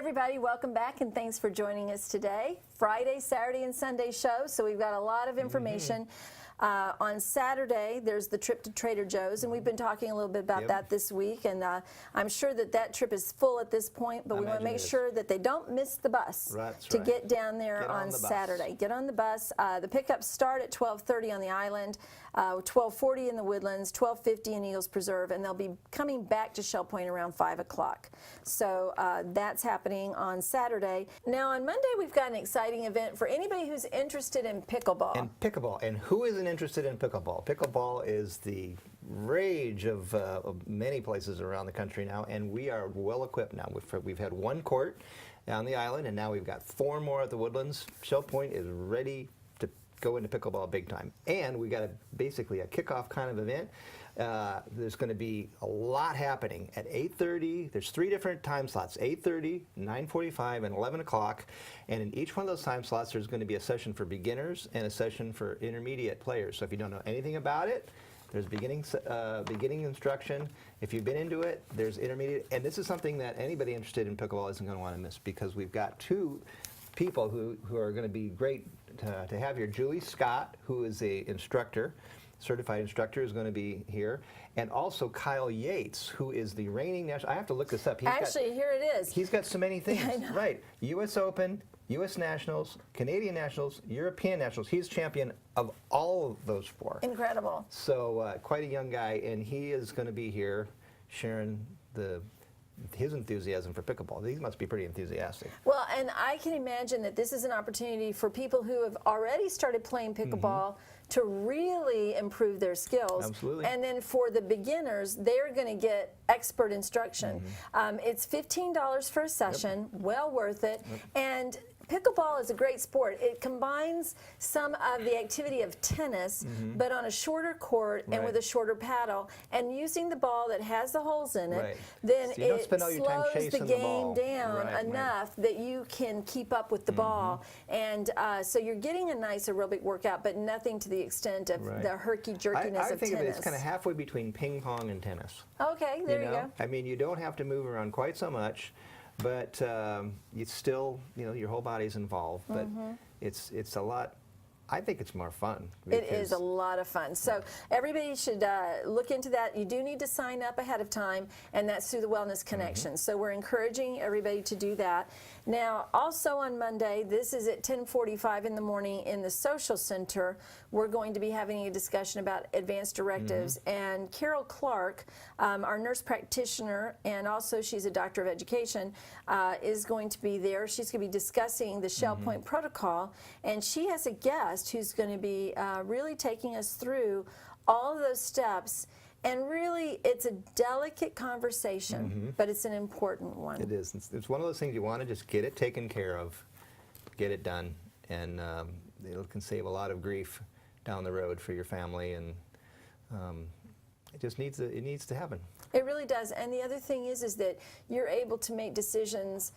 everybody, welcome back and thanks for joining us today. Friday, Saturday, and Sunday show, so we've got a lot of information. On Saturday, there's the trip to Trader Joe's, and we've been talking a little bit about that this week, and I'm sure that that trip is full at this point, but we want to make sure that they don't miss the bus to get down there on Saturday. Get on the bus. The pickups start at 12:30 on the island, 12:40 in the Woodlands, 12:50 in Eagles Preserve, and they'll be coming back to Shell Point around 5 o'clock. So that's happening on Saturday. Now on Monday, we've got an exciting event for anybody who's interested in pickleball. And who isn't interested in pickleball? Pickleball is the rage of many places around the country now, and we are well equipped now. We've had one court on the island, and now we've got 4 more at the Woodlands. Shell Point is ready to go into pickleball big time, and we got basically a kickoff kind of event. There's going to be a lot happening at 8:30. There's 3 different time slots: 8:30, 9:45, and 11 o'clock. And in each one of those time slots, there's going to be a session for beginners and a session for intermediate players. So if you don't know anything about it, there's beginning instruction. If you've been into it, there's intermediate. And this is something that anybody interested in pickleball isn't going to want to miss, because we've got 2 people who are going to be great to have here. Julie Scott, who is a instructor, certified instructor, is going to be here, and also Kyle Yates, who is the reigning national. I have to look this up. Here it is. He's got so many things. Right. U.S. Open, U.S. Nationals, Canadian Nationals, European Nationals. He's champion of all of those 4. Incredible. So quite a young guy, and he is going to be here sharing his enthusiasm for pickleball. He must be pretty enthusiastic. Well, and I can imagine that this is an opportunity for people who have already started playing pickleball to really improve their skills. Absolutely. And then for the beginners, they're going to get expert instruction. It's $15 for a session, well worth it. And pickleball is a great sport. It combines some of the activity of tennis, but on a shorter court and with a shorter paddle, and using the ball that has the holes in it, then so it slows the game down enough that you can keep up with the ball. And so you're getting a nice aerobic workout, but nothing to the extent of the herky-jerkiness of tennis. I think of it as kind of halfway between ping pong and tennis. Okay, there you go. I mean, you don't have to move around quite so much, but it's still, your whole body's involved. But it's a lot. I think it's more fun. It is a lot of fun. So everybody should look into that. You do need to sign up ahead of time, and that's through the Wellness Connection. So we're encouraging everybody to do that. Now, also on Monday, this is at 10:45 in the morning in the Social Center. We're going to be having a discussion about advanced directives. And Carol Clark, our nurse practitioner, and also she's a doctor of education, is going to be there. She's going to be discussing the Shell Point protocol, and she has a guest who's going to be really taking us through all of those steps. And really, it's a delicate conversation, but it's an important one. It is. It's one of those things you want to just get it taken care of, get it done, and it can save a lot of grief down the road for your family, and it just needs to happen. It really does. And the other thing is that you're able to make decisions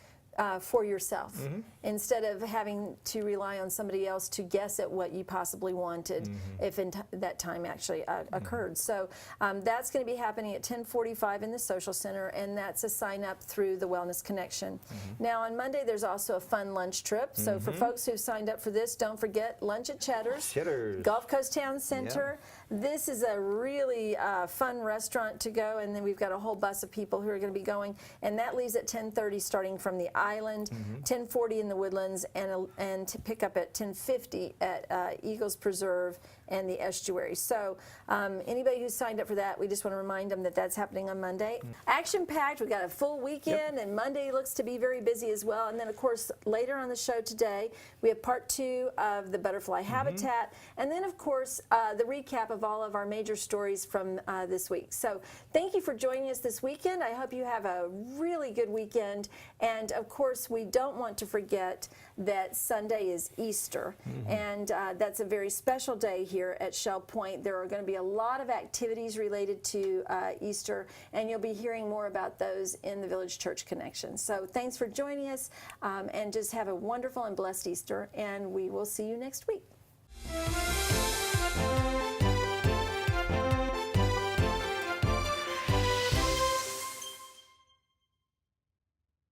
for yourself instead of having to rely on somebody else to guess at what you possibly wanted if that time actually occurred. So that's going to be happening at 10:45 in the Social Center, and that's a sign up through the Wellness Connection. Now on Monday there's also a fun lunch trip. So for folks who've signed up for this, don't forget lunch at Cheddar's, Gulf Coast Town Center. This is a really fun restaurant to go, and then we've got a whole bus of people who are going to be going, and that leaves at 10:30 starting from the island, 10:40 in the Woodlands, and to pick up at 10:50 at Eagles Preserve and the estuary. So anybody who's signed up for that, we just want to remind them that that's happening on Monday. Action-packed. We've got a full weekend, and Monday looks to be very busy as well. And then, of course, later on the show today, we have part 2 of the butterfly habitat, and then, of course, the recap of all of our major stories from this week. So thank you for joining us this weekend. I hope you have a really good weekend. And, of course, we don't want to forget that Sunday is Easter, and that's a very special day here at Shell Point. There are going to be a lot of activities related to Easter, and you'll be hearing more about those in the Village Church Connection. So thanks for joining us, and just have a wonderful and blessed Easter, and we will see you next week.